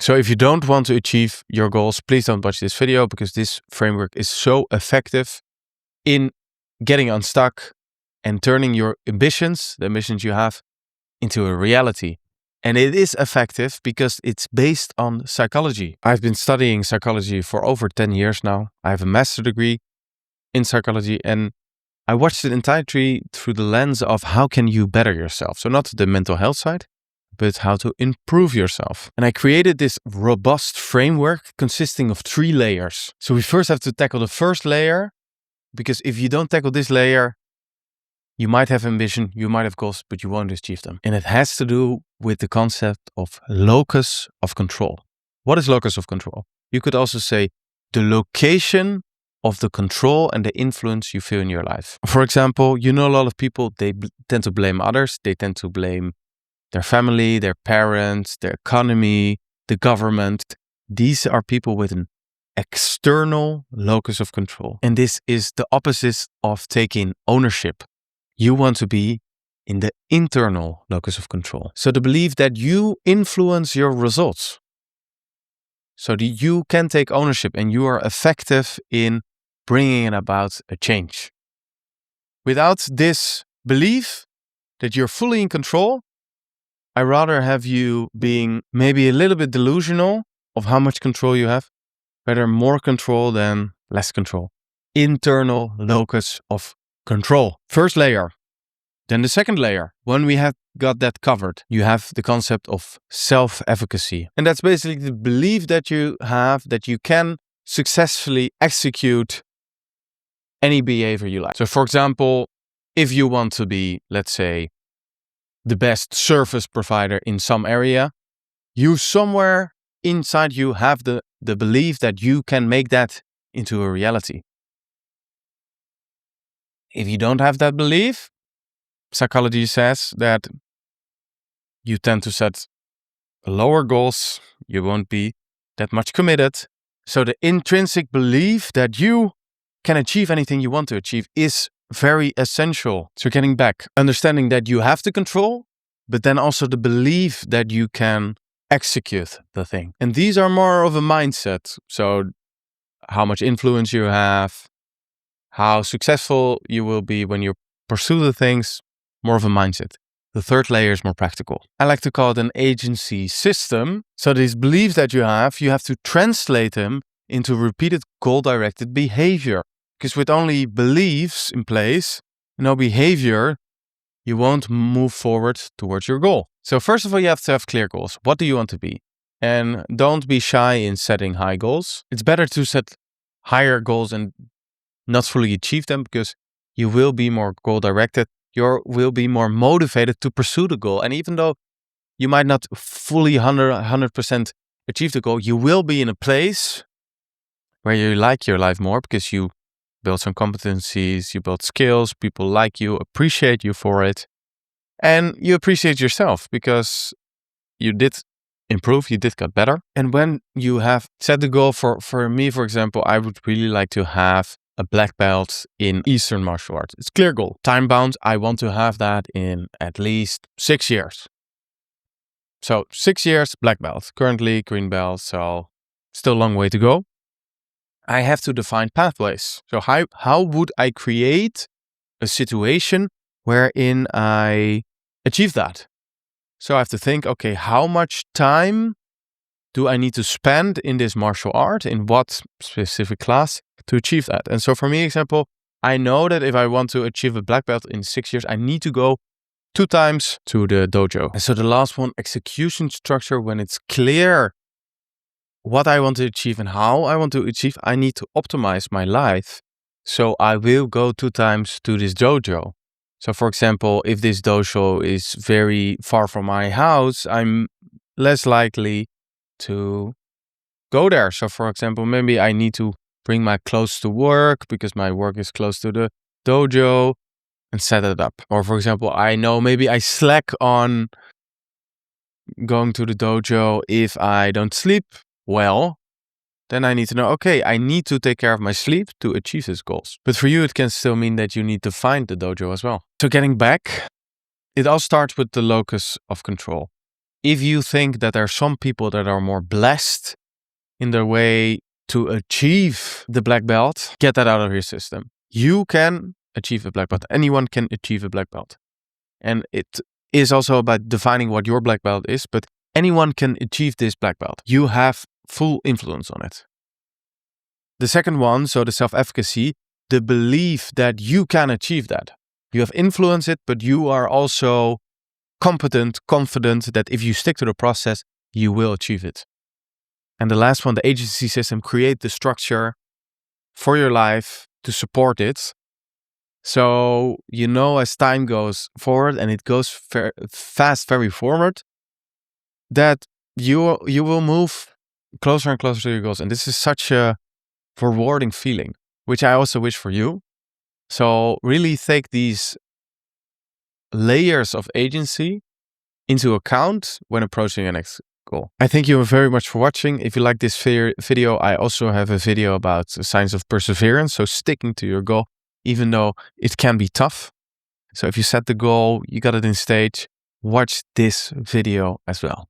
So if you don't want to achieve your goals, please don't watch this video, because this framework is so effective in getting unstuck and turning your ambitions, the ambitions you have, into a reality. And it is effective because it's based on psychology. I've been studying psychology for over 10 years now. I have a master's degree in psychology, and I watched it entirely through the lens of how can you better yourself. So not the mental health side, but how to improve yourself. And I created this robust framework consisting of 3 layers. So we first have to tackle the first layer, because if you don't tackle this layer, you might have ambition, you might have goals, but you won't achieve them. And it has to do with the concept of locus of control. What is locus of control? You could also say the location of the control and the influence you feel in your life. For example, you know, a lot of people, they tend to blame others. They tend to blame their family, their parents, their economy, the government. These are people with an external locus of control. And this is the opposite of taking ownership. You want to be in the internal locus of control. So the belief that you influence your results. So that you can take ownership and you are effective in bringing about a change. Without this belief that you're fully in control, I rather have you being maybe a little bit delusional of how much control you have. Better more control than less control. Internal locus of control. First layer. Then the second layer. When we have got that covered, you have the concept of self-efficacy. And that's basically the belief that you have that you can successfully execute any behavior you like. So for example, if you want to be, let's say, the best service provider in some area, you somewhere inside you have the belief that you can make that into a reality. If you don't have that belief, psychology says that you tend to set lower goals, you won't be that much committed. So the intrinsic belief that you can achieve anything you want to achieve is very essential. So getting back, understanding that you have the control, but then also the belief that you can execute the thing. And these are more of a mindset. So how much influence you have, how successful you will be when you pursue the things, more of a mindset. The third layer is more practical. I like to call it an agency system. So these beliefs that you have to translate them into repeated goal-directed behavior. Because with only beliefs in place, no behavior, you won't move forward towards your goal. So first of all, you have to have clear goals. What do you want to be? And don't be shy in setting high goals. It's better to set higher goals and not fully achieve them, because you will be more goal-directed. You will be more motivated to pursue the goal. And even though you might not fully 100% achieve the goal, you will be in a place where you like your life more, because you build some competencies, you build skills, people like you, appreciate you for it. And you appreciate yourself because you did improve, you did get better. And when you have set the goal, for me, for example, I would really like to have a black belt in Eastern martial arts. It's a clear goal. Time bound, I want to have that in at least 6 years. So 6 years, black belt. Currently green belt, so still a long way to go. I have to define pathways. So how would I create a situation wherein I achieve that? So I have to think, okay, how much time do I need to spend in this martial art, in what specific class, to achieve that? And so for me, example, I know that if I want to achieve a black belt in 6 years, I need to go 2 times to the dojo. And so the last one, execution structure. When it's clear what I want to achieve and how I want to achieve, I need to optimize my life. So I will go 2 times to this dojo. So for example, if this dojo is very far from my house, I'm less likely to go there. So for example, maybe I need to bring my clothes to work because my work is close to the dojo and set it up. Or for example, I know maybe I slack on going to the dojo if I don't sleep well. Then I need to know, okay, I need to take care of my sleep to achieve these goals. But for you, it can still mean that you need to find the dojo as well. So getting back, it all starts with the locus of control. if you think that there are some people that are more blessed in their way to achieve the black belt, get that out of your system. You can achieve a black belt. Anyone can achieve a black belt. And it is also about defining what your black belt is, but anyone can achieve this black belt. You have full influence on it. The second one, so the self-efficacy, the belief that you can achieve that. You have influenced it, but you are also competent, confident that if you stick to the process, you will achieve it. And the last one, the agency system, create the structure for your life to support it. So, as time goes forward and it goes fast, very forward, that you will move closer and closer to your goals. And this is such a rewarding feeling, which I also wish for you. So really take these layers of agency into account when approaching your next goal. I thank you very much for watching. If you like this video, I also have a video about the signs of perseverance. So sticking to your goal, even though it can be tough. So if you set the goal, you got it in stage, watch this video as well.